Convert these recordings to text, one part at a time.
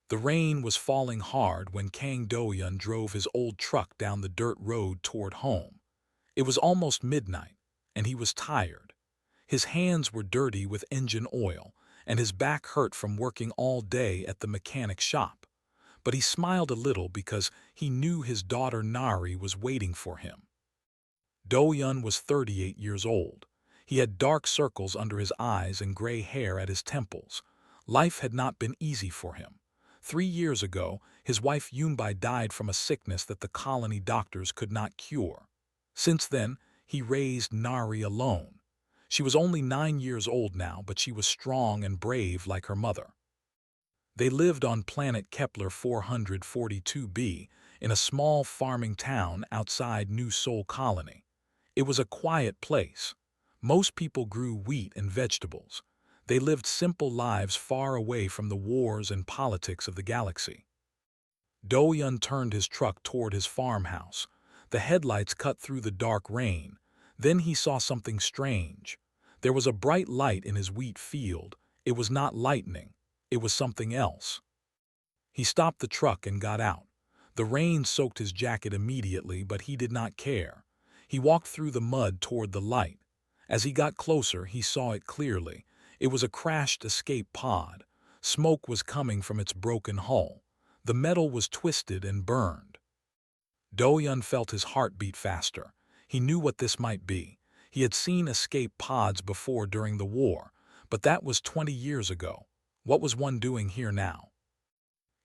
The rain was falling hard when Kang Do-yun drove his old truck down the dirt road toward home. It was almost midnight, and he was tired. His hands were dirty with engine oil, and his back hurt from working all day at the mechanic shop. But he smiled a little because he knew his daughter Nari was waiting for him. Do-yun was 38 years old. He had dark circles under his eyes and gray hair at his temples. Life had not been easy for him. 3 years ago, his wife Yunbai died from a sickness that the colony doctors could not cure. Since then, he raised Nari alone. She was only 9 years old now, but she was strong and brave like her mother. They lived on planet Kepler 442b in a small farming town outside New Seoul Colony. It was a quiet place. Most people grew wheat and vegetables. They lived simple lives far away from the wars and politics of the galaxy. Do-yun turned his truck toward his farmhouse. The headlights cut through the dark rain. Then he saw something strange. There was a bright light in his wheat field. It was not lightning. It was something else. He stopped the truck and got out. The rain soaked his jacket immediately, but he did not care. He walked through the mud toward the light. As he got closer, he saw it clearly. It was a crashed escape pod. Smoke was coming from its broken hull. The metal was twisted and burned. Do-yun felt his heart beat faster. He knew what this might be. He had seen escape pods before during the war, but that was 20 years ago. What was one doing here now?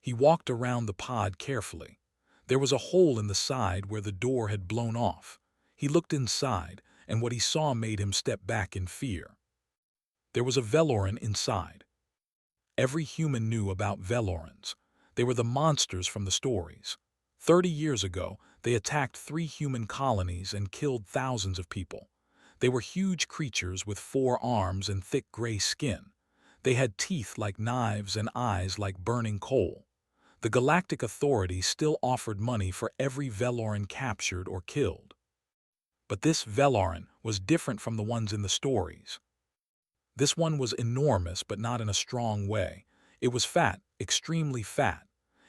He walked around the pod carefully. There was a hole in the side where the door had blown off. He looked inside, and what he saw made him step back in fear. There was a Veloran inside. Every human knew about Velorans. They were the monsters from the stories. 30 years ago, they attacked 3 human colonies and killed thousands of people. They were huge creatures with 4 arms and thick gray skin. They had teeth like knives and eyes like burning coal. The Galactic Authority still offered money for every Veloran captured or killed. But this Veloran was different from the ones in the stories. This one was enormous, but not in a strong way. It was fat, extremely fat.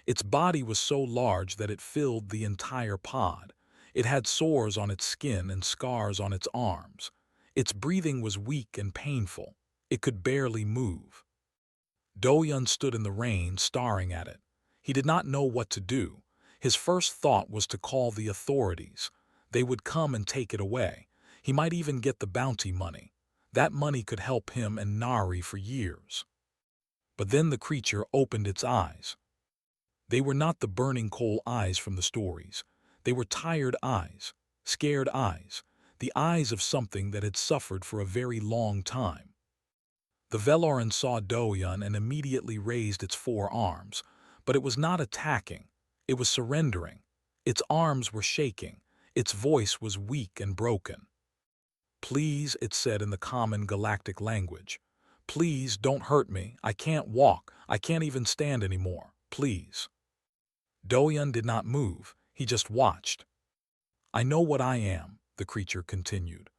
Its body was so large that it filled the entire pod. It had sores on its skin and scars on its arms. Its breathing was weak and painful. It could barely move. Do-yun stood in the rain, staring at it. He did not know what to do. His first thought was to call the authorities. They would come and take it away. He might even get the bounty money. That money could help him and Nari for years. But then the creature opened its eyes. They were not the burning coal eyes from the stories. They were tired eyes, scared eyes, the eyes of something that had suffered for a very long time. The Veloran saw Do-yun and immediately raised its 4 arms, but it was not attacking. It was surrendering. Its arms were shaking. Its voice was weak and broken. "Please," it said in the common galactic language. "Please don't hurt me. I can't walk. I can't even stand anymore. Please." Do-yun did not move. He just watched. "I know what I am," the creature continued.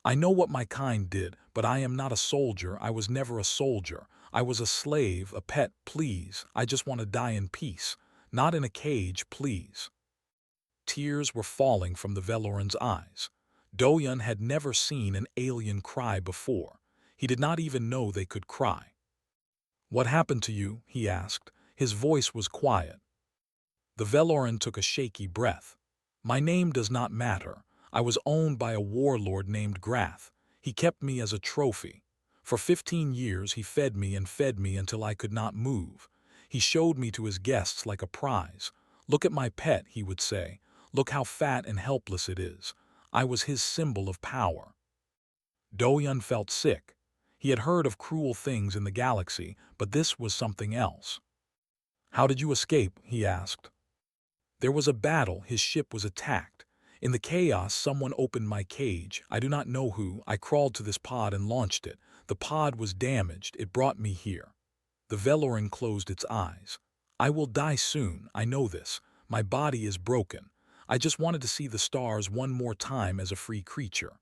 "I know what my kind did, but I am not a soldier. I was never a soldier. I was a slave, a pet. Please, I just want to die in peace. Not in a cage, please." Tears were falling from the Veloran's eyes. Do-yun had never seen an alien cry before. He did not even know they could cry. "What happened to you?" he asked. His voice was quiet. The Veloran took a shaky breath. "My name does not matter. I was owned by a warlord named Grath. He kept me as a trophy. For 15 years he fed me until I could not move. He showed me to his guests like a prize. 'Look at my pet,' he would say. 'Look how fat and helpless it is.' I was his symbol of power." Do-yun felt sick. He had heard of cruel things in the galaxy, but this was something else. "How did you escape?" he asked. "There was a battle. His ship was attacked. In the chaos, someone opened my cage. I do not know who. I crawled to this pod and launched it. The pod was damaged. It brought me here." The Veloran closed its eyes. "I will die soon. I know this. My body is broken. I just wanted to see the stars one more time as a free creature."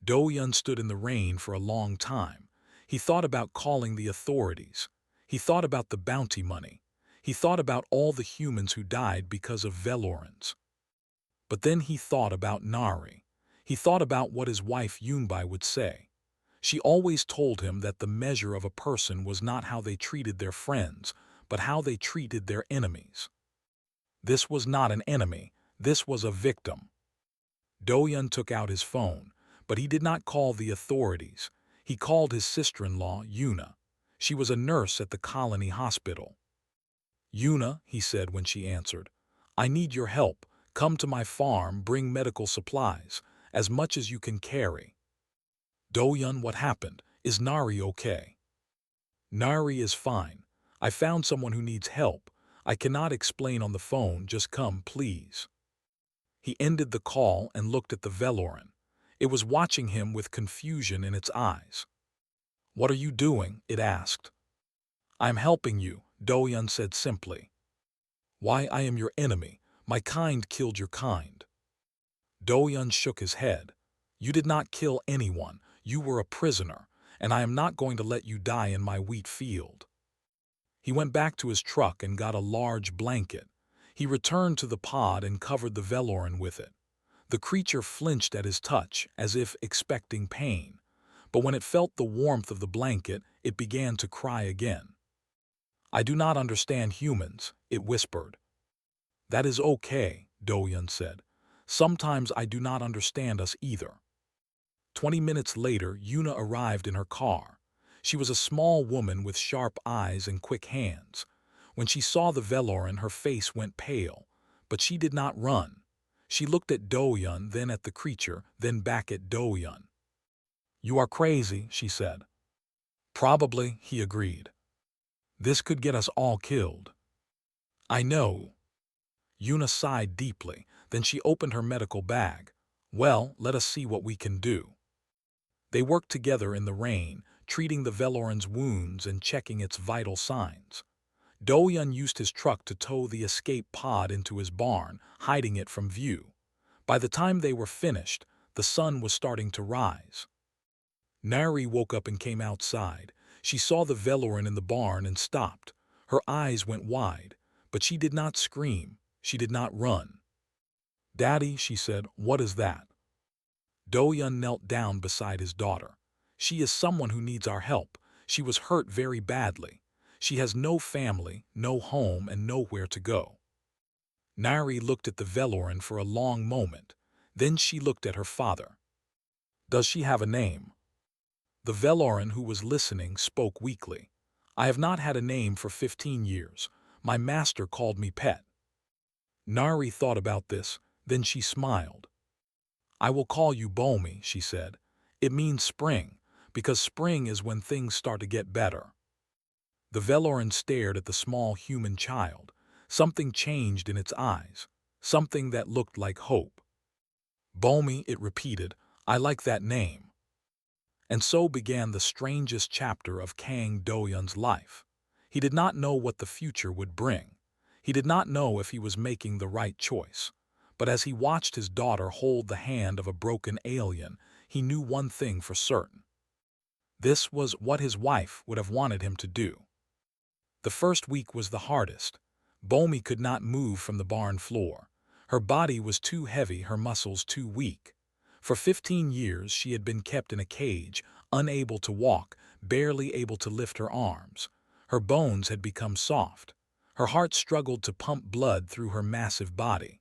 Do-yun stood in the rain for a long time. He thought about calling the authorities. He thought about the bounty money. He thought about all the humans who died because of Velorans. But then he thought about Nari. He thought about what his wife Yunbai would say. She always told him that the measure of a person was not how they treated their friends, but how they treated their enemies. This was not an enemy, this was a victim. Do-yun took out his phone, but he did not call the authorities. He called his sister-in-law, Yuna. She was a nurse at the colony hospital. "Yuna," he said when she answered, "I need your help. Come to my farm, bring medical supplies, as much as you can carry." "Do-yun, what happened? Is Nari okay?" "Nari is fine. I found someone who needs help. I cannot explain on the phone, just come, please." He ended the call and looked at the Veloran. It was watching him with confusion in its eyes. "What are you doing?" it asked. "I'm helping you," Do-yun said simply. "Why, I am your enemy. My kind killed your kind." Do-yun shook his head. "You did not kill anyone. You were a prisoner, and I am not going to let you die in my wheat field." He went back to his truck and got a large blanket. He returned to the pod and covered the Veloran with it. The creature flinched at his touch, as if expecting pain. But when it felt the warmth of the blanket, it began to cry again. "I do not understand humans," it whispered. "That is okay," Do-yun said. "Sometimes I do not understand us either." 20 minutes later, Yuna arrived in her car. She was a small woman with sharp eyes and quick hands. When she saw the Veloran, her face went pale, but she did not run. She looked at Do-yun, then at the creature, then back at Do-yun. "You are crazy," she said. "Probably," he agreed. "This could get us all killed." "I know." Yuna sighed deeply, then she opened her medical bag. "Well, let us see what we can do." They worked together in the rain, treating the Veloran's wounds and checking its vital signs. Do-yun used his truck to tow the escape pod into his barn, hiding it from view. By the time they were finished, the sun was starting to rise. Nari woke up and came outside. She saw the Veloran in the barn and stopped. Her eyes went wide, but she did not scream. She did not run. "Daddy," she said, "what is that?" Do-yun knelt down beside his daughter. "She is someone who needs our help. She was hurt very badly. She has no family, no home, and nowhere to go." Nari looked at the Veloran for a long moment. Then she looked at her father. "Does she have a name?" The Veloran, who was listening, spoke weakly. "I have not had a name for 15 years. My master called me Pet." Nari thought about this, then she smiled. "I will call you Bomi," she said. "It means spring, because spring is when things start to get better." The Veloran stared at the small human child. Something changed in its eyes, something that looked like hope. "Bomi," it repeated, "I like that name." And so began the strangest chapter of Kang Do-yun's life. He did not know what the future would bring. He did not know if he was making the right choice. But as he watched his daughter hold the hand of a broken alien, he knew one thing for certain. This was what his wife would have wanted him to do. The first week was the hardest. Bomi could not move from the barn floor. Her body was too heavy, her muscles too weak. For 15 years she had been kept in a cage, unable to walk, barely able to lift her arms. Her bones had become soft. Her heart struggled to pump blood through her massive body.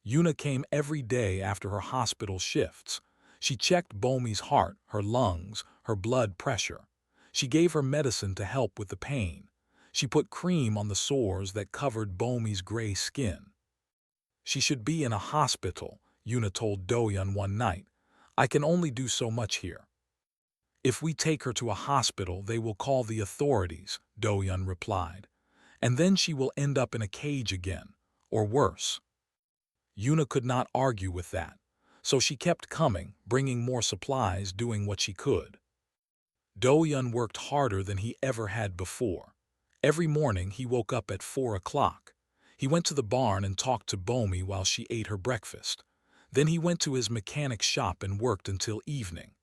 Yuna came every day after her hospital shifts. She checked Bomi's heart, her lungs, her blood pressure. She gave her medicine to help with the pain. She put cream on the sores that covered Bomi's gray skin. "She should be in a hospital," Yuna told Do-yun one night. "I can only do so much here." "If we take her to a hospital, they will call the authorities," Do-yun replied. "And then she will end up in a cage again, or worse." Yuna could not argue with that, so she kept coming, bringing more supplies, doing what she could. Do-yun worked harder than he ever had before. Every morning he woke up at 4 o'clock. He went to the barn and talked to Bomi while she ate her breakfast. Then he went to his mechanic's shop and worked until evening.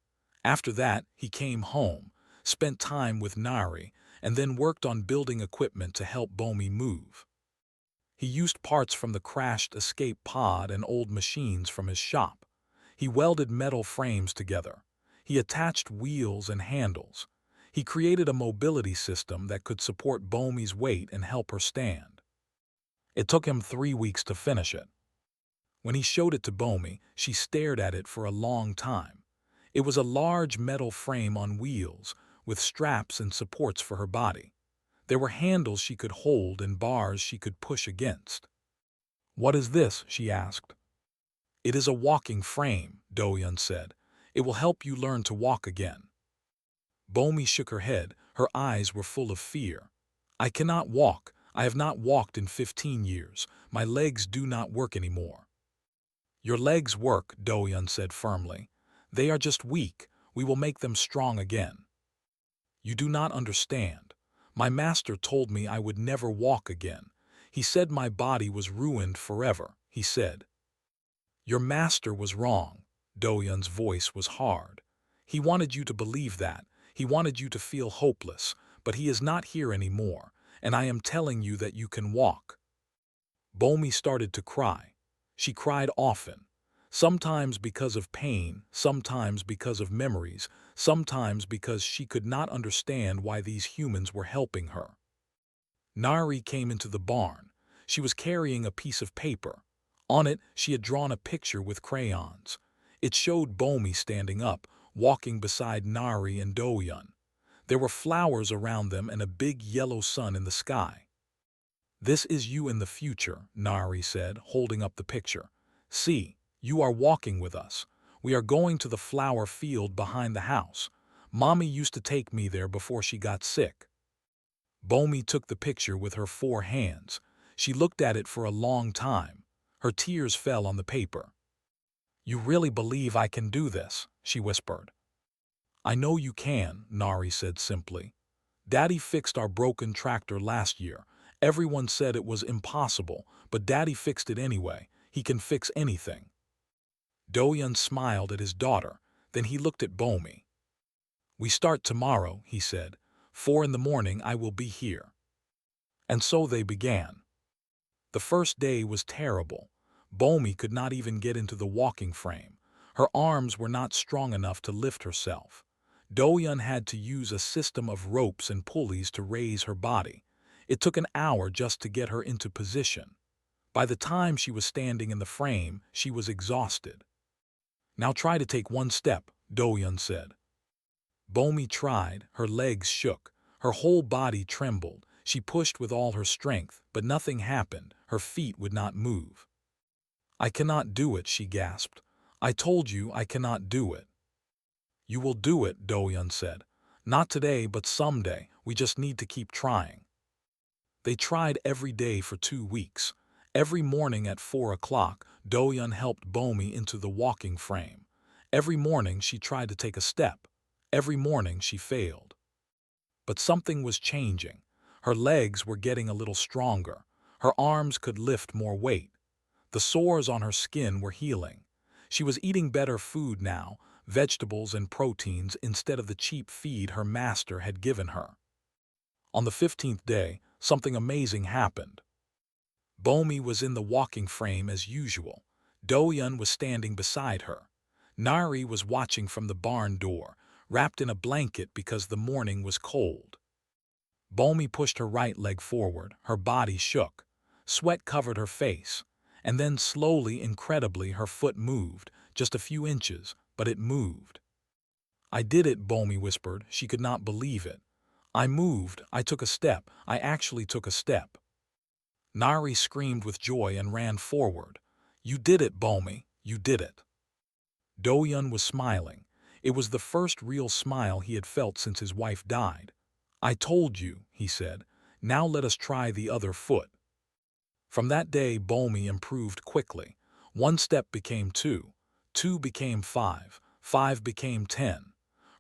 After that, he came home, spent time with Nari, and then worked on building equipment to help Bomi move. He used parts from the crashed escape pod and old machines from his shop. He welded metal frames together. He attached wheels and handles. He created a mobility system that could support Bomi's weight and help her stand. It took him 3 weeks to finish it. When he showed it to Bomi, she stared at it for a long time. It was a large metal frame on wheels, with straps and supports for her body. There were handles she could hold and bars she could push against. "What is this?" she asked. "It is a walking frame," Doyun said. "It will help you learn to walk again." Bomi shook her head. Her eyes were full of fear. "I cannot walk. I have not walked in 15 years. My legs do not work anymore." "Your legs work," Doyun said firmly. "They are just weak. We will make them strong again." "You do not understand. My master told me I would never walk again. He said my body was ruined forever," he said. "Your master was wrong." Doyun's voice was hard. "He wanted you to believe that. He wanted you to feel hopeless, but he is not here anymore, and I am telling you that you can walk." Bomi started to cry. She cried often, sometimes because of pain, sometimes because of memories, sometimes because she could not understand why these humans were helping her. Nari came into the barn. She was carrying a piece of paper. On it, she had drawn a picture with crayons. It showed Bomi standing up, walking beside Nari and Doyun. There were flowers around them and a big yellow sun in the sky. "This is you in the future," Nari said, holding up the picture. "See, you are walking with us. We are going to the flower field behind the house. Mommy used to take me there before she got sick." Bomi took the picture with her 4 hands. She looked at it for a long time. Her tears fell on the paper. "You really believe I can do this?" she whispered. "I know you can," Nari said simply. "Daddy fixed our broken tractor last year. Everyone said it was impossible, but Daddy fixed it anyway. He can fix anything." Doyun smiled at his daughter. Then he looked at Bomi. "We start tomorrow," he said. 4 in the morning I will be here." And so they began. The first day was terrible. Bomi could not even get into the walking frame. Her arms were not strong enough to lift herself. Doyun had to use a system of ropes and pulleys to raise her body. It took an hour just to get her into position. By the time she was standing in the frame, she was exhausted. "Now try to take 1 step," Doyun said. Bomi tried. Her legs shook. Her whole body trembled. She pushed with all her strength, but nothing happened. Her feet would not move. "I cannot do it," she gasped. "I told you I cannot do it." "You will do it," Doyun said. "Not today, but someday. We just need to keep trying." They tried every day for 2 weeks. Every morning at 4 o'clock, Doyun helped Bomi into the walking frame. Every morning she tried to take a step. Every morning she failed. But something was changing. Her legs were getting a little stronger. Her arms could lift more weight. The sores on her skin were healing. She was eating better food now, vegetables and proteins instead of the cheap feed her master had given her. On the 15th day, something amazing happened. Bomi was in the walking frame as usual. Doyun was standing beside her. Nari was watching from the barn door, wrapped in a blanket because the morning was cold. Bomi pushed her right leg forward. Her body shook. Sweat covered her face. And then slowly, incredibly, her foot moved, just a few inches, but it moved. "I did it," Bomi whispered. She could not believe it. "I moved. I took a step. I actually took a step." Nari screamed with joy and ran forward. "You did it, Bomi. You did it." Doyun was smiling. It was the first real smile he had felt since his wife died. "I told you," he said. "Now let us try the other foot." From that day, Bomi improved quickly. 1 step became 2. 2 became 5. 5 became 10.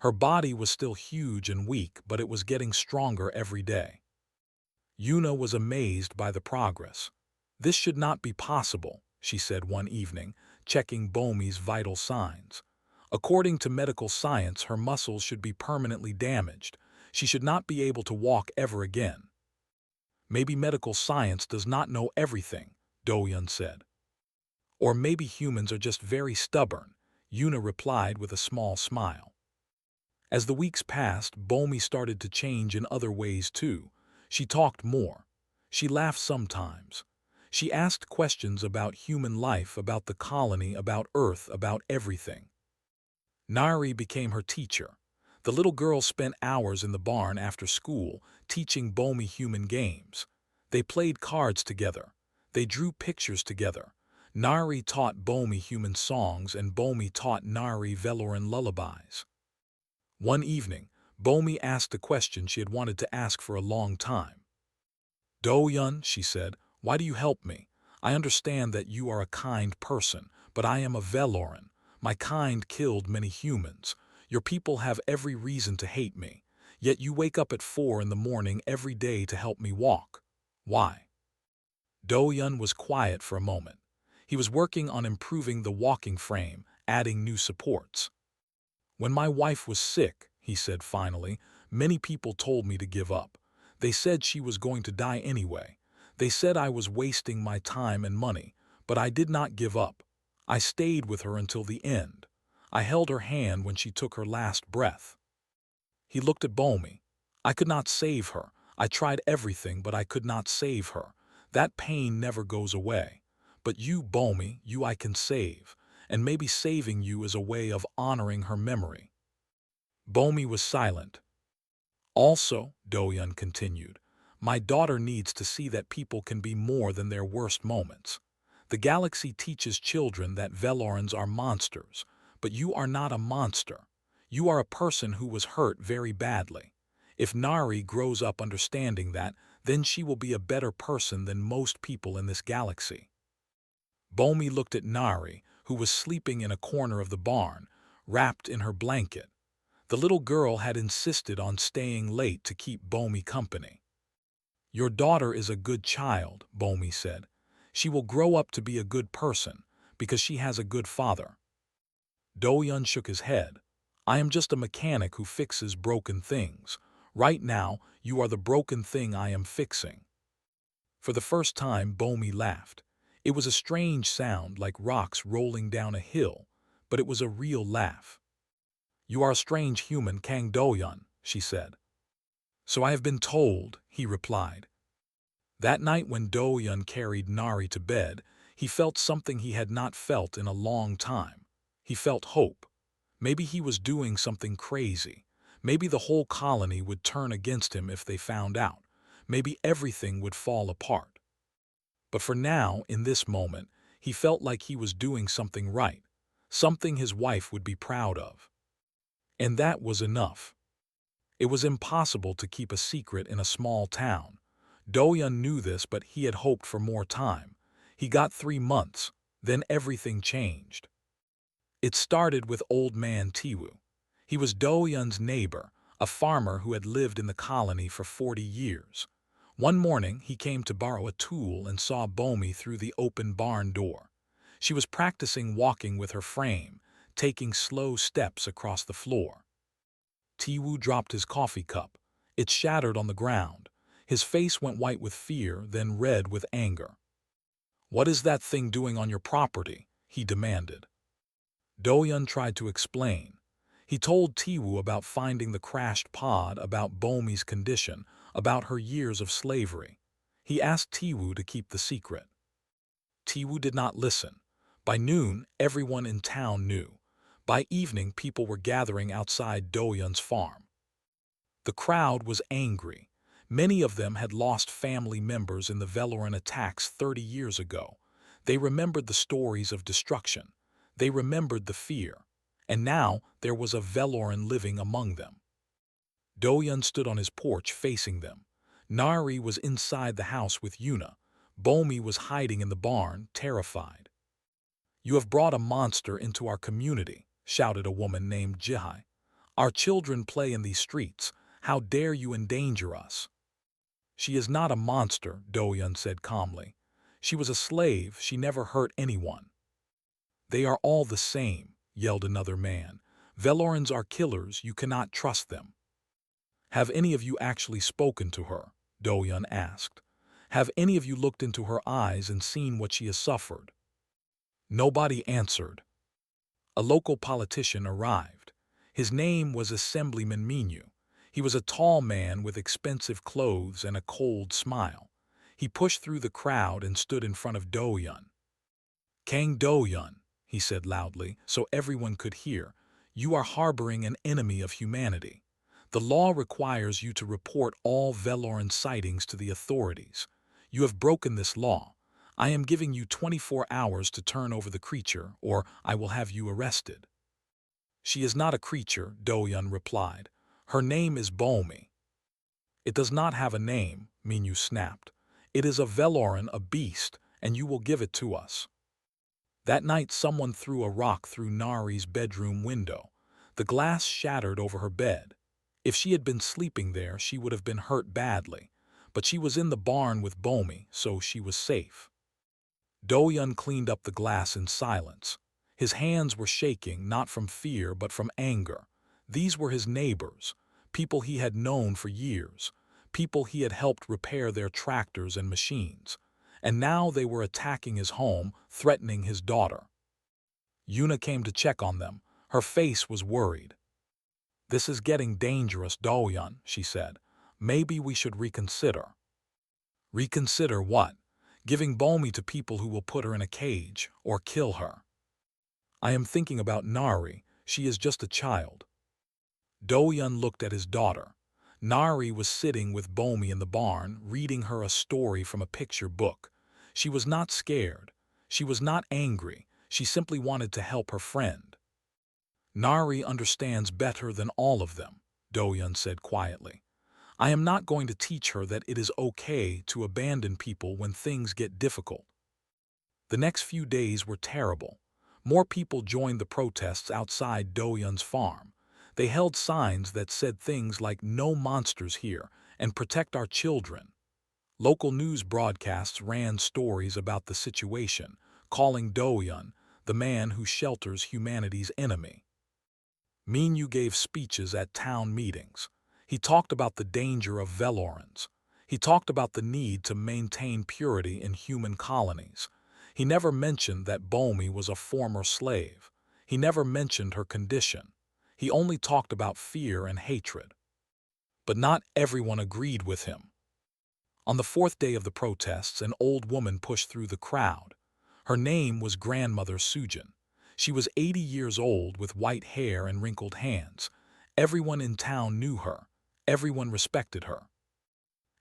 Her body was still huge and weak, but it was getting stronger every day. Yuna was amazed by the progress. "This should not be possible," she said one evening, checking Bomi's vital signs. "According to medical science, her muscles should be permanently damaged. She should not be able to walk ever again. Maybe medical science does not know everything, Do-yun said. Or maybe humans are just very stubborn, Yuna replied with a small smile. As the weeks passed, Bomi started to change in other ways too. She talked more. She laughed sometimes. She asked questions about human life, about the colony, about Earth, about everything. Nari became her teacher. The little girl spent hours in the barn after school, teaching Bomi human games. They played cards together. They drew pictures together. Nari taught Bomi human songs and Bomi taught Nari Veloran lullabies. One evening, Bomi asked a question she had wanted to ask for a long time. Do-yun, she said, why do you help me? I understand that you are a kind person, but I am a Veloran. My kind killed many humans. Your people have every reason to hate me. Yet you wake up at 4 in the morning every day to help me walk. Why? Do-yun was quiet for a moment. He was working on improving the walking frame, adding new supports. When my wife was sick, he said finally, many people told me to give up. They said she was going to die anyway. They said I was wasting my time and money, but I did not give up. I stayed with her until the end. I held her hand when she took her last breath. He looked at Bomi. I could not save her. I tried everything, but I could not save her. That pain never goes away. But you, Bomi, you I can save, and maybe saving you is a way of honoring her memory. Bomi was silent. Also, Do-yun continued, my daughter needs to see that people can be more than their worst moments. The galaxy teaches children that Velorans are monsters, but you are not a monster. You are a person who was hurt very badly. If Nari grows up understanding that, then she will be a better person than most people in this galaxy. Bomi looked at Nari, who was sleeping in a corner of the barn, wrapped in her blanket. The little girl had insisted on staying late to keep Bomi company. Your daughter is a good child, Bomi said. She will grow up to be a good person, because she has a good father. Do-yun shook his head. I am just a mechanic who fixes broken things. Right now, you are the broken thing I am fixing. For the first time, Bomi laughed. It was a strange sound, like rocks rolling down a hill, but it was a real laugh. You are a strange human, Kang Do-yun, she said. So I have been told, he replied. That night when Do-yun carried Nari to bed, he felt something he had not felt in a long time. He felt hope. Maybe he was doing something crazy. Maybe the whole colony would turn against him if they found out. Maybe everything would fall apart. But for now, in this moment, he felt like he was doing something right, something his wife would be proud of. And that was enough. It was impossible to keep a secret in a small town. Do-yun knew this, but he had hoped for more time. He got 3 months, then everything changed. It started with Old Man Tiwu. He was Do-yun's neighbor, a farmer who had lived in the colony for 40 years. One morning, he came to borrow a tool and saw Bomi through the open barn door. She was practicing walking with her frame, taking slow steps across the floor. Tiwu dropped his coffee cup. It shattered on the ground. His face went white with fear, then red with anger. What is that thing doing on your property? He demanded. Do-yun tried to explain. He told Tiwu about finding the crashed pod, about Bomi's condition, about her years of slavery. He asked Tiwu to keep the secret. Tiwu did not listen. By noon, everyone in town knew. By evening, people were gathering outside Do-yun's farm. The crowd was angry. Many of them had lost family members in the Veloran attacks 30 years ago. They remembered the stories of destruction. They remembered the fear. And now there was a Veloran living among them. Do-yun stood on his porch facing them. Nari was inside the house with Yuna. Bomi was hiding in the barn, terrified. You have brought a monster into our community, shouted a woman named Jihai. Our children play in these streets. How dare you endanger us? She is not a monster, Do-yun said calmly. She was a slave. She never hurt anyone. They are all the same, yelled another man. Velorans are killers. You cannot trust them. Have any of you actually spoken to her? Do-yun asked. Have any of you looked into her eyes and seen what she has suffered? Nobody answered. A local politician arrived. His name was Assemblyman Minyu. He was a tall man with expensive clothes and a cold smile. He pushed through the crowd and stood in front of Do-yun. Kang Do-yun, he said loudly, so everyone could hear, you are harboring an enemy of humanity. The law requires you to report all Veloran sightings to the authorities. You have broken this law. I am giving you 24 hours to turn over the creature, or I will have you arrested. She is not a creature, Do-yun replied. Her name is Bomi. It does not have a name, Minyu snapped. It is a Veloran, a beast, and you will give it to us. That night someone threw a rock through Nari's bedroom window. The glass shattered over her bed. If she had been sleeping there, she would have been hurt badly. But she was in the barn with Bomi, so she was safe. Do-yun cleaned up the glass in silence. His hands were shaking, not from fear but from anger. These were his neighbors, people he had known for years, people he had helped repair their tractors and machines. And now they were attacking his home, threatening his daughter. Yuna came to check on them. Her face was worried. This is getting dangerous, Do-yun, she said. Maybe we should reconsider. Reconsider what? Giving Bomi to people who will put her in a cage or kill her. I am thinking about Nari. She is just a child. Do-yun looked at his daughter. Nari was sitting with Bomi in the barn, reading her a story from a picture book. She was not scared. She was not angry. She simply wanted to help her friend. Nari understands better than all of them, Do-yun said quietly. I am not going to teach her that it is okay to abandon people when things get difficult. The next few days were terrible. More people joined the protests outside Do-yun's farm. They held signs that said things like "No monsters here" and "Protect our children." Local news broadcasts ran stories about the situation, calling Do-yun the man who shelters humanity's enemy. Minyu gave speeches at town meetings. He talked about the danger of Velorans. He talked about the need to maintain purity in human colonies. He never mentioned that Bomi was a former slave. He never mentioned her condition. He only talked about fear and hatred. But not everyone agreed with him. On the fourth day of the protests, an old woman pushed through the crowd. Her name was Grandmother Sujin. She was 80 years old with white hair and wrinkled hands. Everyone in town knew her. Everyone respected her.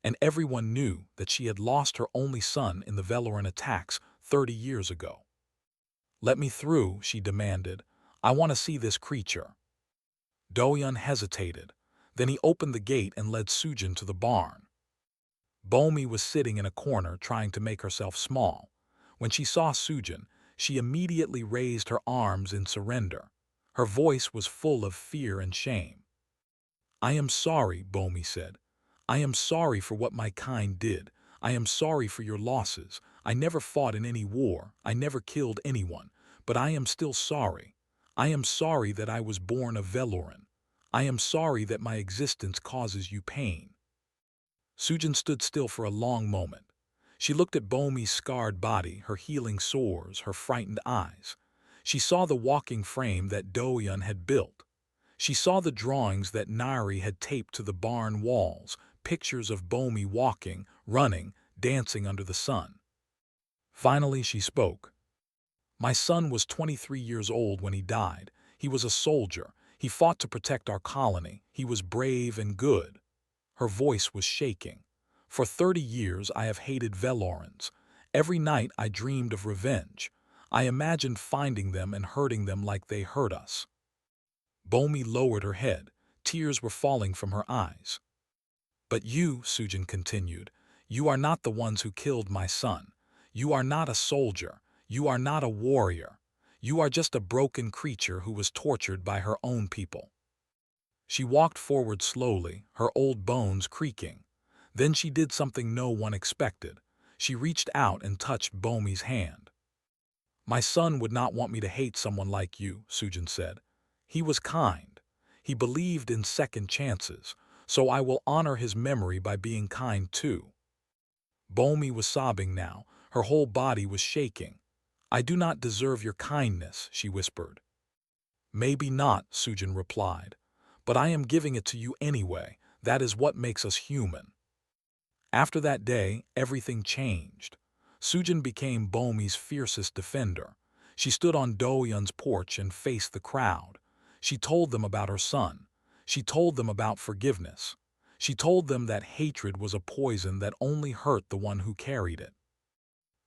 And everyone knew that she had lost her only son in the Veloran attacks 30 years ago. Let me through, she demanded. I want to see this creature. Do-yun hesitated. Then he opened the gate and led Sujin to the barn. Bomi was sitting in a corner trying to make herself small. When she saw Sujin, she immediately raised her arms in surrender. Her voice was full of fear and shame. I am sorry, Bomi said. I am sorry for what my kind did. I am sorry for your losses. I never fought in any war. I never killed anyone. But I am still sorry. I am sorry that I was born a Veloran. I am sorry that my existence causes you pain. Sujin stood still for a long moment. She looked at Bomi's scarred body, her healing sores, her frightened eyes. She saw the walking frame that Do-yun had built. She saw the drawings that Nari had taped to the barn walls, pictures of Bomi walking, running, dancing under the sun. Finally she spoke. My son was 23 years old when he died. He was a soldier. He fought to protect our colony. He was brave and good. Her voice was shaking. For 30 years I have hated Velorans. Every night I dreamed of revenge. I imagined finding them and hurting them like they hurt us. Bomi lowered her head. Tears were falling from her eyes. But you, Sujin continued, you are not the ones who killed my son. You are not a soldier. You are not a warrior. You are just a broken creature who was tortured by her own people. She walked forward slowly, her old bones creaking. Then she did something no one expected. She reached out and touched Bomi's hand. My son would not want me to hate someone like you, Sujin said. He was kind. He believed in second chances. so I will honor his memory by being kind too." Bomi was sobbing now. Her whole body was shaking. "I do not deserve your kindness," she whispered. "Maybe not," Sujin replied. "But I am giving it to you anyway. That is what makes us human." After that day, everything changed. Sujin became Bomi's fiercest defender. She stood on Do-yeon's porch and faced the crowd. She told them about her son. She told them about forgiveness. She told them that hatred was a poison that only hurt the one who carried it.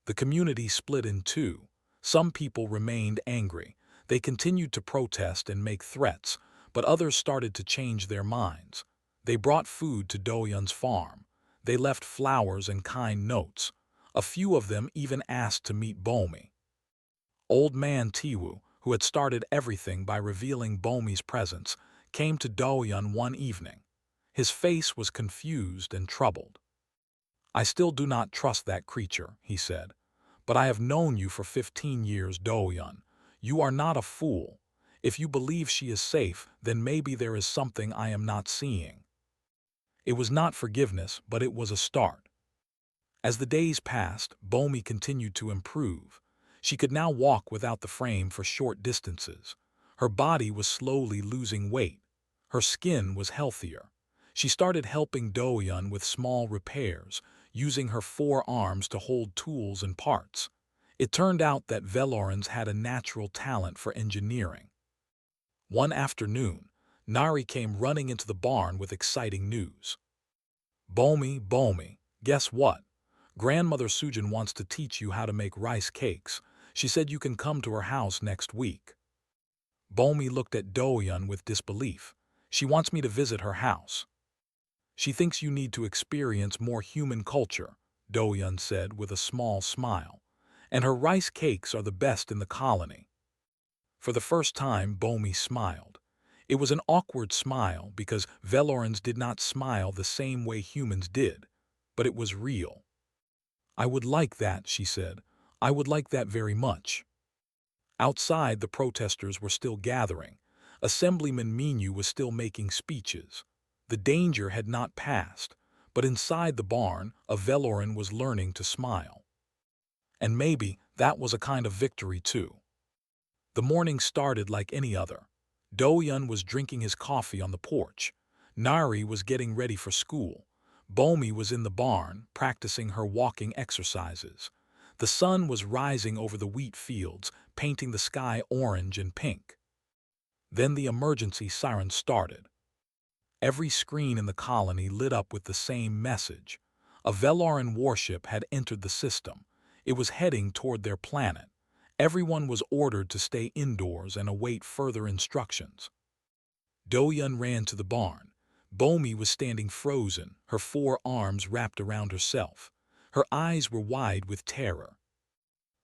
The community split in two. Some people remained angry. They continued to protest and make threats, but others started to change their minds. They brought food to Do-yeon's farm. They left flowers and kind notes. A few of them even asked to meet Bomi. Old man Tiwoo, who had started everything by revealing Bomi's presence, came to Do-yeon one evening. His face was confused and troubled. "I still do not trust that creature," he said. "But I have known you for 15 years, Do-yeon. You are not a fool. If you believe she is safe, then maybe there is something I am not seeing." It was not forgiveness, but it was a start. As the days passed, Bomi continued to improve. She could now walk without the frame for short distances. Her body was slowly losing weight. Her skin was healthier. She started helping Do-yeon with small repairs, using her 4 arms to hold tools and parts. It turned out that Velorans had a natural talent for engineering. One afternoon, Nari came running into the barn with exciting news. Bomi, guess what? Grandmother Sujin wants to teach you how to make rice cakes. She said you can come to her house next week." Bomi looked at Do-yeon with disbelief. "She wants me to visit her house." "She thinks you need to experience more human culture," Do-yeon said with a small smile. "And her rice cakes are the best in the colony." For the first time, Bomi smiled. It was an awkward smile because Velorans did not smile the same way humans did, but it was real. "I would like that," she said. "I would like that very much." Outside, the protesters were still gathering. Assemblyman Minyu was still making speeches. The danger had not passed, but inside the barn, a Veloran was learning to smile. And maybe that was a kind of victory too. The morning started like any other. Do-yeon was drinking his coffee on the porch. Nari was getting ready for school. Bomi was in the barn, practicing her walking exercises. The sun was rising over the wheat fields, painting the sky orange and pink. Then the emergency siren started. Every screen in the colony lit up with the same message. A Veloran warship had entered the system. It was heading toward their planet. Everyone was ordered to stay indoors and await further instructions. Do-yeon ran to the barn. Bomi was standing frozen, her 4 arms wrapped around herself. Her eyes were wide with terror.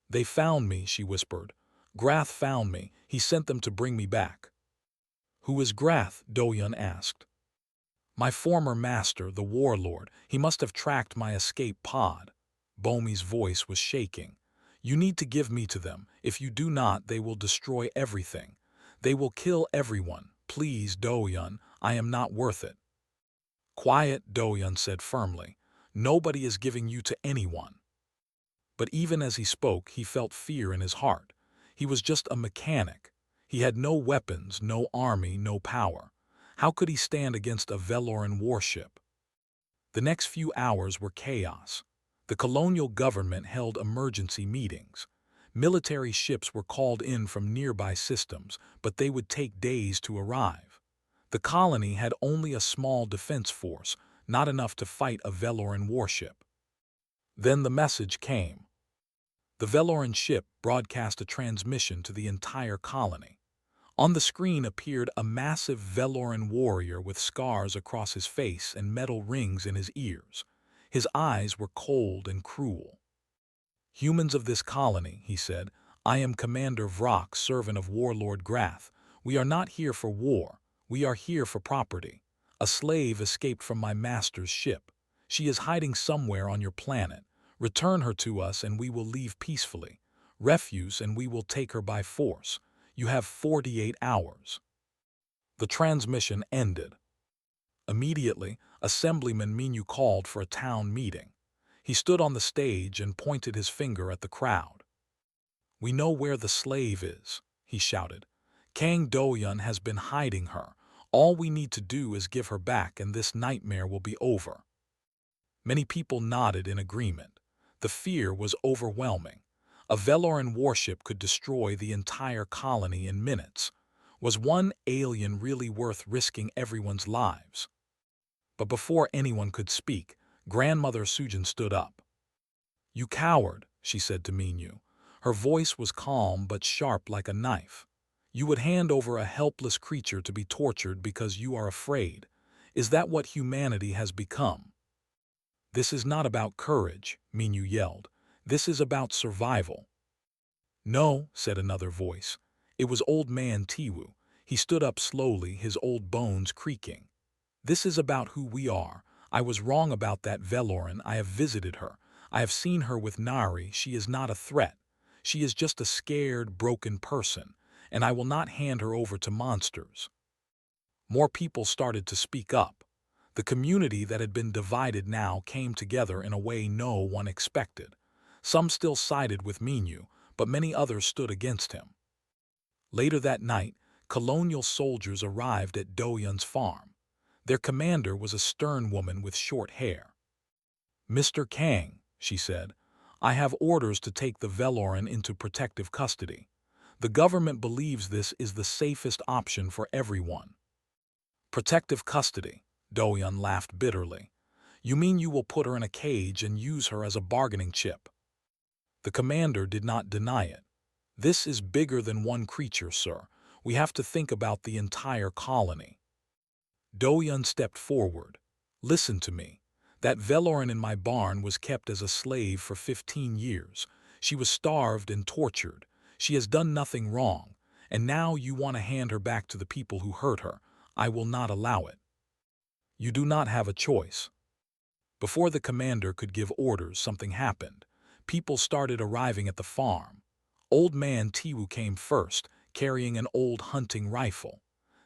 "They found me," she whispered. "Grath found me. He sent them to bring me back." "Who is Grath?" Do-yeon asked. "My former master, the warlord. He must have tracked my escape pod." Bomi's voice was shaking. "You need to give me to them. If you do not, they will destroy everything. They will kill everyone. Please, Do-yeon, I am not worth it." "Quiet," Do-yeon said firmly. "Nobody is giving you to anyone." But even as he spoke, he felt fear in his heart. He was just a mechanic. He had no weapons, no army, no power. How could he stand against a Veloran warship? The next few hours were chaos. The colonial government held emergency meetings. Military ships were called in from nearby systems, but they would take days to arrive. The colony had only a small defense force, not enough to fight a Veloran warship. Then the message came. The Veloran ship broadcast a transmission to the entire colony. On the screen appeared a massive Veloran warrior with scars across his face and metal rings in his ears. His eyes were cold and cruel. "Humans of this colony," he said, "I am Commander Vrock, servant of Warlord Grath. We are not here for war. We are here for property. A slave escaped from my master's ship. She is hiding somewhere on your planet. Return her to us and we will leave peacefully. Refuse and we will take her by force. You have 48 hours." The transmission ended. Immediately, Assemblyman Minyu called for a town meeting. He stood on the stage and pointed his finger at the crowd. "We know where the slave is," he shouted. "Kang Do-yun has been hiding her. All we need to do is give her back and this nightmare will be over." Many people nodded in agreement. The fear was overwhelming. A Veloran warship could destroy the entire colony in minutes. Was one alien really worth risking everyone's lives? But before anyone could speak, Grandmother Sujin stood up. "You coward," she said to Minyu. Her voice was calm but sharp like a knife. "You would hand over a helpless creature to be tortured because you are afraid. Is that what humanity has become?" "This is not about courage," Minyu yelled. "This is about survival." "No," said another voice. It was Old Man Tiwu. He stood up slowly, his old bones creaking. "This is about who we are. I was wrong about that Veloran. I have visited her. I have seen her with Nari. She is not a threat. She is just a scared, broken person, and I will not hand her over to monsters." More people started to speak up. The community that had been divided now came together in a way no one expected. Some still sided with Minyu, but many others stood against him. Later that night, colonial soldiers arrived at Do-yun's farm. Their commander was a stern woman with short hair. "Mr. Kang," she said, "I have orders to take the Veloran into protective custody. The government believes this is the safest option for everyone." "Protective custody," Do-yun laughed bitterly. "You mean you will put her in a cage and use her as a bargaining chip?" The commander did not deny it. "This is bigger than one creature, sir. We have to think about the entire colony." Do-yun stepped forward. "Listen to me. That Veloran in my barn was kept as a slave for 15 years. She was starved and tortured. She has done nothing wrong. And now you want to hand her back to the people who hurt her. I will not allow it. You do not have a choice." Before the commander could give orders, something happened. People started arriving at the farm. Old Man Tiwu came first, carrying an old hunting rifle.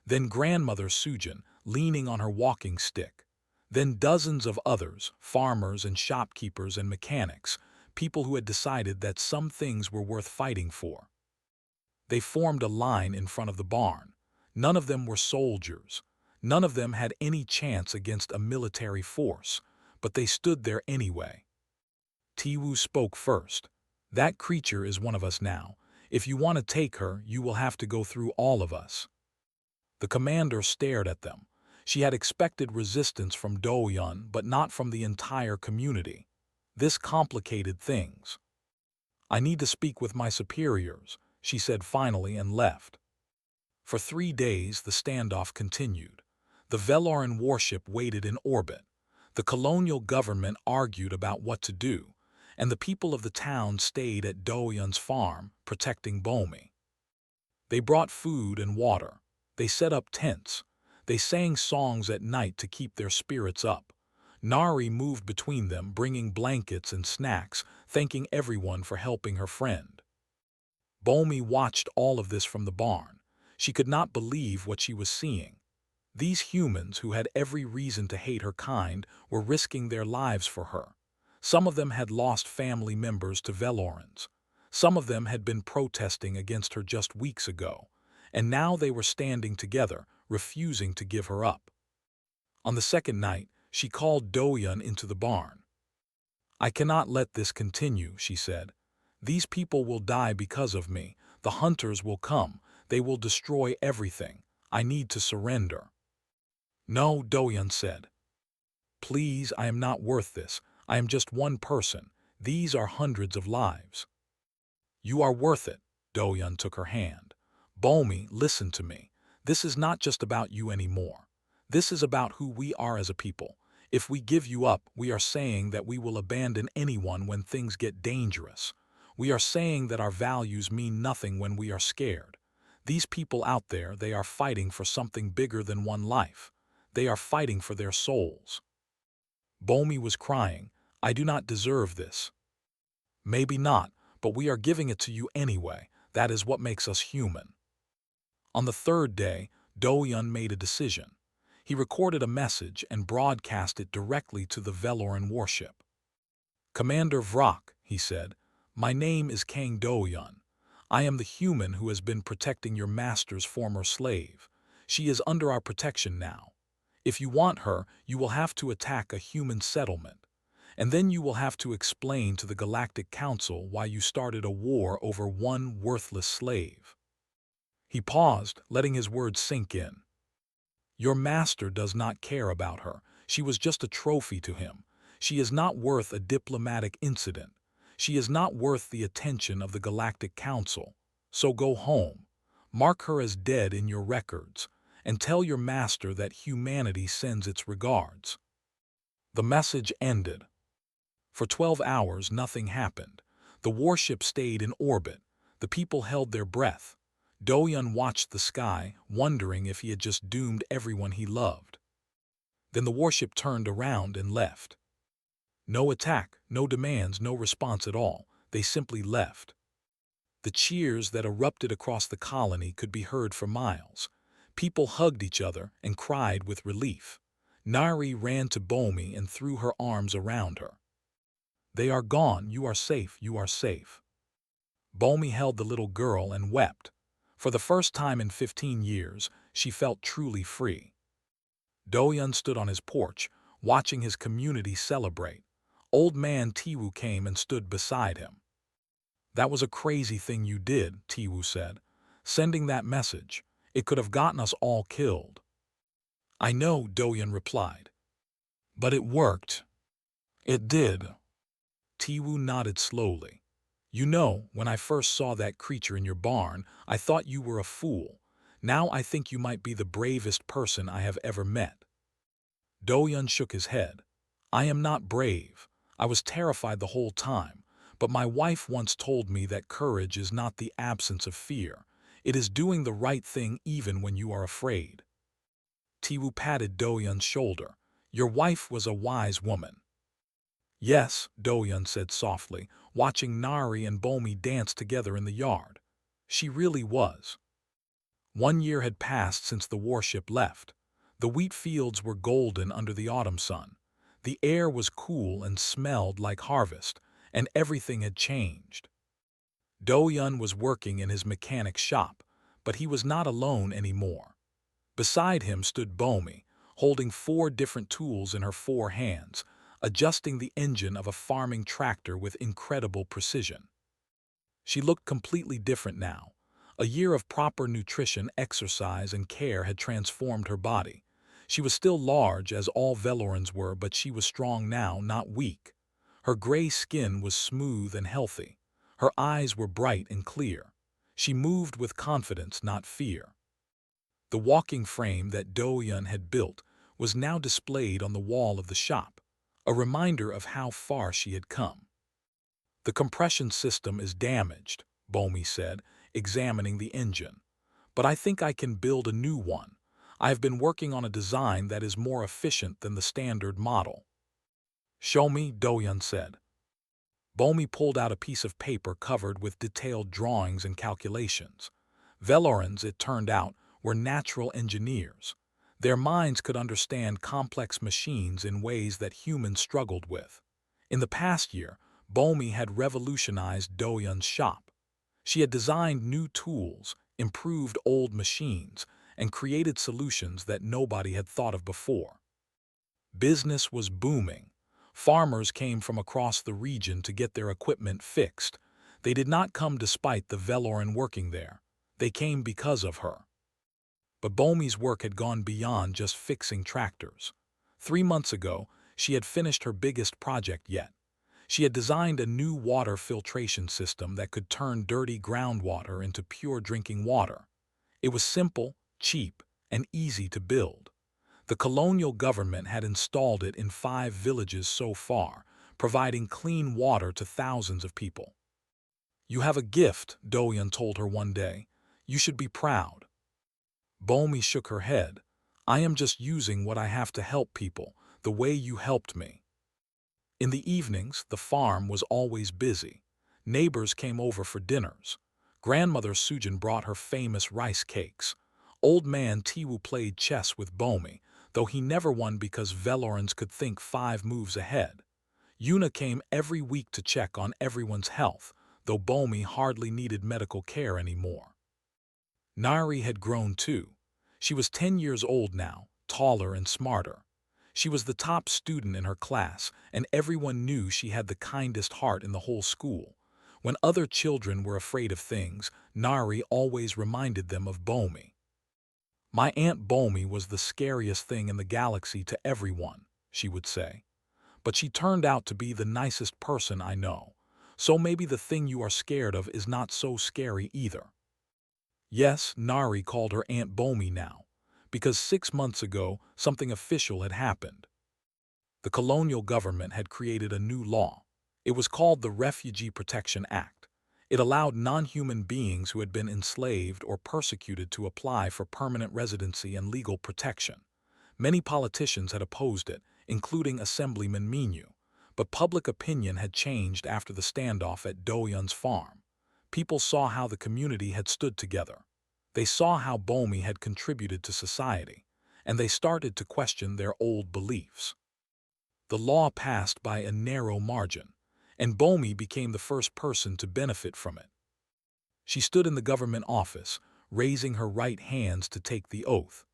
Then Grandmother Sujin, leaning on her walking stick. Then dozens of others, farmers and shopkeepers and mechanics, people who had decided that some things were worth fighting for. They formed a line in front of the barn. None of them were soldiers. None of them had any chance against a military force, but they stood there anyway. Tiwu spoke first. "That creature is one of us now. If you want to take her, you will have to go through all of us." The commander stared at them. She had expected resistance from Do-yun, but not from the entire community. This complicated things. "I need to speak with my superiors," she said finally and left. For 3 days the standoff continued. The Veloran warship waited in orbit. The colonial government argued about what to do, and the people of the town stayed at Do-yun's farm, protecting Bomi. They brought food and water. They set up tents. They sang songs at night to keep their spirits up. Nari moved between them, bringing blankets and snacks, thanking everyone for helping her friend. Bomi watched all of this from the barn. She could not believe what she was seeing. These humans, who had every reason to hate her kind, were risking their lives for her. Some of them had lost family members to Velorans. Some of them had been protesting against her just weeks ago, and now they were standing together, refusing to give her up. On the second night, she called Do-yun into the barn. "I cannot let this continue," she said. "These people will die because of me. The hunters will come. They will destroy everything. I need to surrender." "No," Do-yun said. "Please, I am not worth this. I am just one person. These are hundreds of lives." "You are worth it." Do-yun took her hand. "Bomi, listen to me. This is not just about you anymore. This is about who we are as a people. If we give you up, we are saying that we will abandon anyone when things get dangerous. We are saying that our values mean nothing when we are scared. These people out there, they are fighting for something bigger than one life. They are fighting for their souls." Bomi was crying. "I do not deserve this." "Maybe not, but we are giving it to you anyway. That is what makes us human." On the third day, Do-yun made a decision. He recorded a message and broadcast it directly to the Veloran warship. "Commander Vrak," he said, "my name is Kang Do-yun. I am the human who has been protecting your master's former slave. She is under our protection now. If you want her, you will have to attack a human settlement. And then you will have to explain to the Galactic Council why you started a war over one worthless slave." He paused, letting his words sink in. "Your master does not care about her. She was just a trophy to him. She is not worth a diplomatic incident. She is not worth the attention of the Galactic Council. So go home. Mark her as dead in your records, and tell your master that humanity sends its regards." The message ended. For 12 hours, nothing happened. The warship stayed in orbit. The people held their breath. Do-yun watched the sky, wondering if he had just doomed everyone he loved. Then the warship turned around and left. No attack, no demands, no response at all. They simply left. The cheers that erupted across the colony could be heard for miles. People hugged each other and cried with relief. Nari ran to Bomi and threw her arms around her. "They are gone. You are safe. You are safe." Bomi held the little girl and wept. For the first time in 15 years, she felt truly free. Do-yun stood on his porch, watching his community celebrate. Old man Tiwu came and stood beside him. "That was a crazy thing you did," Tiwu said. "Sending that message. It could have gotten us all killed." "I know," Do-yun replied. "But it worked." "It did." Tiwu nodded slowly. "You know, when I first saw that creature in your barn, I thought you were a fool. Now I think you might be the bravest person I have ever met." Do-yun shook his head. "I am not brave. I was terrified the whole time, but my wife once told me that courage is not the absence of fear. It is doing the right thing even when you are afraid." Tiwu patted Do-yun's shoulder. "Your wife was a wise woman." "Yes," Do-yun said softly, watching Nari and Bomi dance together in the yard. "She really was." 1 year had passed since the warship left. The wheat fields were golden under the autumn sun. The air was cool and smelled like harvest, and everything had changed. Do-yun was working in his mechanic's shop, but he was not alone anymore. Beside him stood Bomi, holding 4 different tools in her 4 hands, adjusting the engine of a farming tractor with incredible precision. She looked completely different now. A year of proper nutrition, exercise, and care had transformed her body. She was still large, as all Velorans were, but she was strong now, not weak. Her gray skin was smooth and healthy. Her eyes were bright and clear. She moved with confidence, not fear. The walking frame that Do-yun had built was now displayed on the wall of the shop, a reminder of how far she had come. "The compression system is damaged," Bomi said, examining the engine. "But I think I can build a new one. I have been working on a design that is more efficient than the standard model." "Show me," Do-yun said. Bomi pulled out a piece of paper covered with detailed drawings and calculations. Velorans, it turned out, were natural engineers. Their minds could understand complex machines in ways that humans struggled with. In the past year, Bomi had revolutionized Do-yun's shop. She had designed new tools, improved old machines, and created solutions that nobody had thought of before. Business was booming. Farmers came from across the region to get their equipment fixed. They did not come despite the Veloran working there. They came because of her. But Bomi's work had gone beyond just fixing tractors. 3 months ago, she had finished her biggest project yet. She had designed a new water filtration system that could turn dirty groundwater into pure drinking water. It was simple, cheap, and easy to build. The colonial government had installed it in 5 villages so far, providing clean water to thousands of people. "You have a gift," Do-yun told her one day. "You should be proud." Bomi shook her head. "I am just using what I have to help people, the way you helped me." In the evenings, the farm was always busy. Neighbors came over for dinners. Grandmother Sujin brought her famous rice cakes. Old man Tiwu played chess with Bomi. though he never won because Velorans could think 5 moves ahead. Yuna came every week to check on everyone's health, though Bomi hardly needed medical care anymore. Nari had grown too. She was 10 years old now, taller and smarter. She was the top student in her class, and everyone knew she had the kindest heart in the whole school. When other children were afraid of things, Nari always reminded them of Bomi. "My Aunt Bomi was the scariest thing in the galaxy to everyone," she would say. "But she turned out to be the nicest person I know. So maybe the thing you are scared of is not so scary either." Yes, Nari called her Aunt Bomi now, because 6 months ago something official had happened. The colonial government had created a new law. It was called the Refugee Protection Act. It allowed non-human beings who had been enslaved or persecuted to apply for permanent residency and legal protection. Many politicians had opposed it, including Assemblyman Minyu, but public opinion had changed after the standoff at Doyun's farm. People saw how the community had stood together. They saw how Bomi had contributed to society, and they started to question their old beliefs. The law passed by a narrow margin, and Bomi became the first person to benefit from it. She stood in the government office, raising her right hands to take the oath.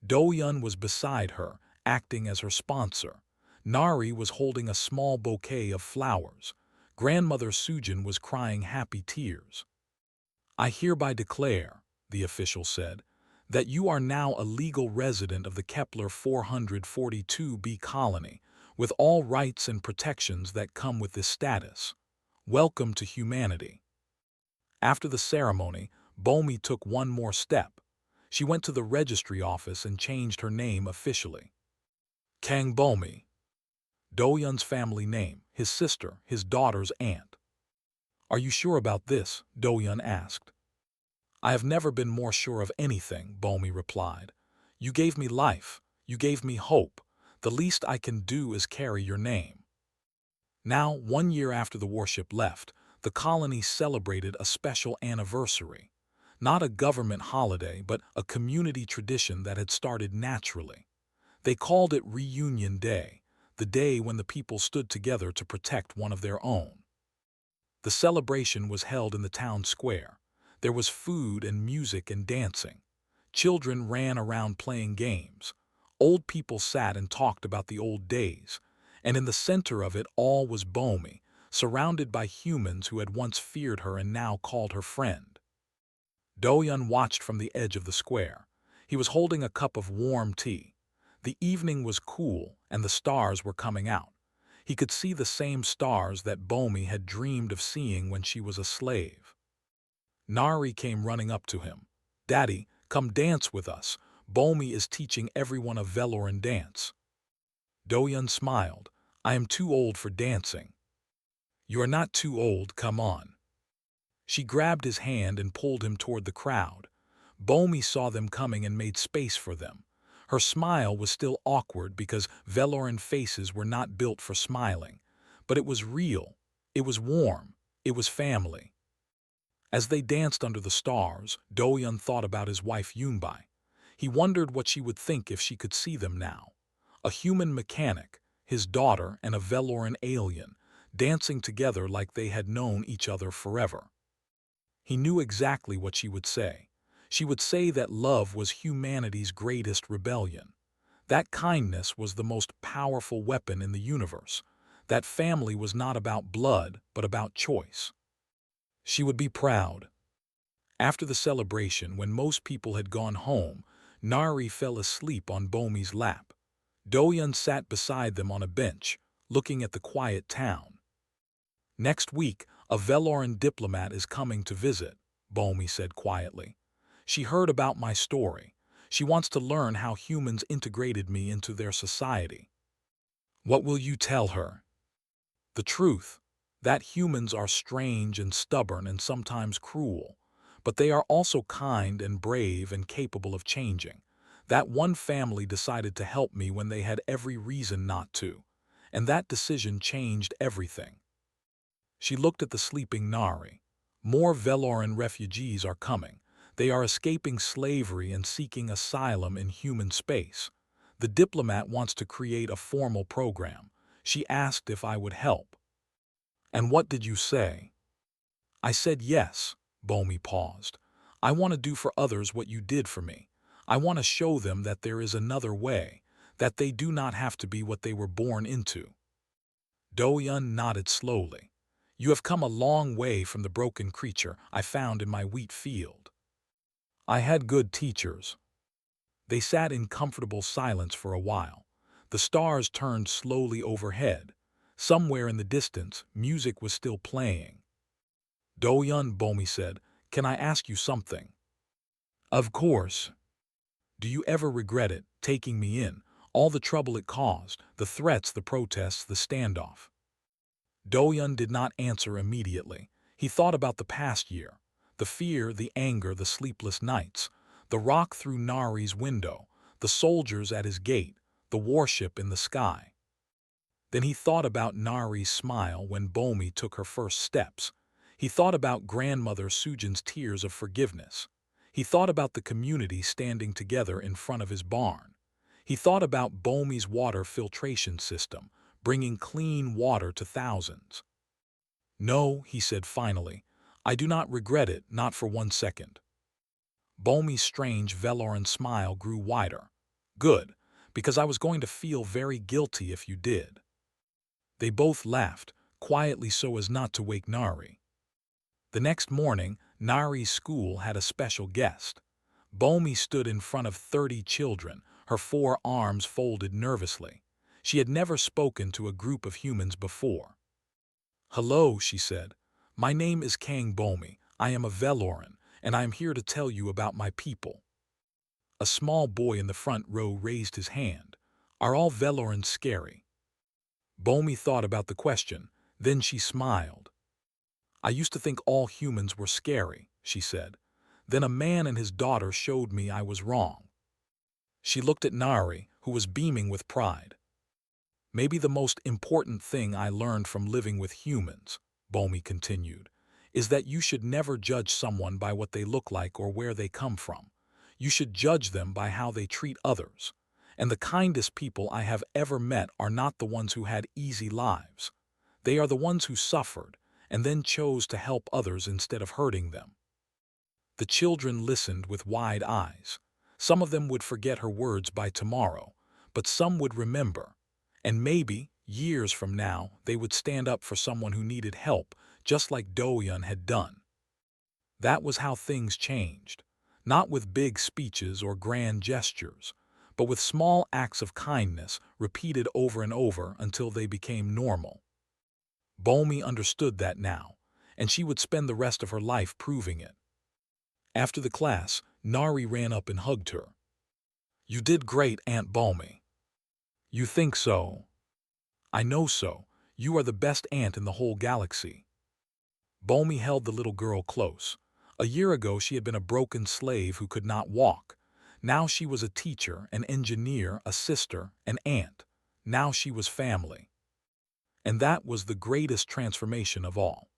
Doyun was beside her, acting as her sponsor. Nari was holding a small bouquet of flowers. Grandmother Sujin was crying happy tears. "I hereby declare," the official said, "that you are now a legal resident of the Kepler 442b colony, with all rights and protections that come with this status. Welcome to humanity." After the ceremony, Bomi took one more step. She went to the registry office and changed her name officially. Kang Bomi. Doyun's family name, his sister, his daughter's aunt. "Are you sure about this?" Doyun asked. "I have never been more sure of anything," Bomi replied. "You gave me life. You gave me hope. The least I can do is carry your name." Now, 1 year after the warship left, the colony celebrated a special anniversary. Not a government holiday, but a community tradition that had started naturally. They called it Reunion Day, the day when the people stood together to protect one of their own. The celebration was held in the town square. There was food and music and dancing. Children ran around playing games. Old people sat and talked about the old days. And in the center of it all was Bomi, surrounded by humans who had once feared her and now called her friend. Doyun watched from the edge of the square. He was holding a cup of warm tea. The evening was cool, and the stars were coming out. He could see the same stars that Bomi had dreamed of seeing when she was a slave. Nari came running up to him. "Daddy, come dance with us. Bomi is teaching everyone a Veloran dance." Doyun smiled. "I am too old for dancing." "You are not too old, come on." She grabbed his hand and pulled him toward the crowd. Bomi saw them coming and made space for them. Her smile was still awkward because Veloran faces were not built for smiling. But it was real. It was warm. It was family. As they danced under the stars, Doyun thought about his wife Yunbai. He wondered what she would think if she could see them now. A human mechanic, his daughter, and a Veloran alien, dancing together like they had known each other forever. He knew exactly what she would say. She would say that love was humanity's greatest rebellion. That kindness was the most powerful weapon in the universe. That family was not about blood, but about choice. She would be proud. After the celebration, when most people had gone home, Nari fell asleep on Bomi's lap. Doyun sat beside them on a bench, looking at the quiet town. "Next week, a Veloran diplomat is coming to visit," Bomi said quietly. "She heard about my story. She wants to learn how humans integrated me into their society." "What will you tell her?" "The truth, that humans are strange and stubborn and sometimes cruel, but they are also kind and brave and capable of changing. That one family decided to help me when they had every reason not to, and that decision changed everything." She looked at the sleeping Nari. "More Veloran refugees are coming. They are escaping slavery and seeking asylum in human space. The diplomat wants to create a formal program. She asked if I would help. And what did you say? I said yes. Bomi paused. I want to do for others what you did for me. I want to show them that there is another way, that they do not have to be what they were born into. Do-yun nodded slowly. You have come a long way from the broken creature I found in my wheat field. I had good teachers. They sat in comfortable silence for a while. The stars turned slowly overhead. Somewhere in the distance, music was still playing. Do-yun, Bomi said, can I ask you something? Of course. Do you ever regret it, taking me in, all the trouble it caused, the threats, the protests, the standoff? Do-yun did not answer immediately. He thought about the past year, the fear, the anger, the sleepless nights, the rock through Nari's window, the soldiers at his gate, the warship in the sky. Then he thought about Nari's smile when Bomi took her first steps. He thought about grandmother Sujin's tears of forgiveness. He thought about the community standing together in front of his barn. He thought about Bomi's water filtration system, bringing clean water to thousands. No, he said finally, I do not regret it, not for 1 second. Bomi's strange Veloran smile grew wider. Good, because I was going to feel very guilty if you did. They both laughed, quietly so as not to wake Nari. The next morning, Nari's school had a special guest. Bomi stood in front of 30 children, her 4 arms folded nervously. She had never spoken to a group of humans before. Hello, she said. My name is Kang Bomi. I am a Veloran, and I am here to tell you about my people. A small boy in the front row raised his hand. Are all Velorans scary? Bomi thought about the question, then she smiled. I used to think all humans were scary, she said. Then a man and his daughter showed me I was wrong. She looked at Nari, who was beaming with pride. Maybe the most important thing I learned from living with humans, Bomi continued, is that you should never judge someone by what they look like or where they come from. You should judge them by how they treat others. And the kindest people I have ever met are not the ones who had easy lives. They are the ones who suffered and then chose to help others instead of hurting them. The children listened with wide eyes. Some of them would forget her words by tomorrow, but some would remember. And maybe, years from now, they would stand up for someone who needed help, just like Do-yun had done. That was how things changed, not with big speeches or grand gestures, but with small acts of kindness repeated over and over until they became normal. Bomi understood that now, and she would spend the rest of her life proving it. After the class, Nari ran up and hugged her. You did great, Aunt Bomi. You think so? I know so. You are the best aunt in the whole galaxy. Bomi held the little girl close. A year ago she had been a broken slave who could not walk. Now she was a teacher, an engineer, a sister, an aunt. Now she was family. And that was the greatest transformation of all.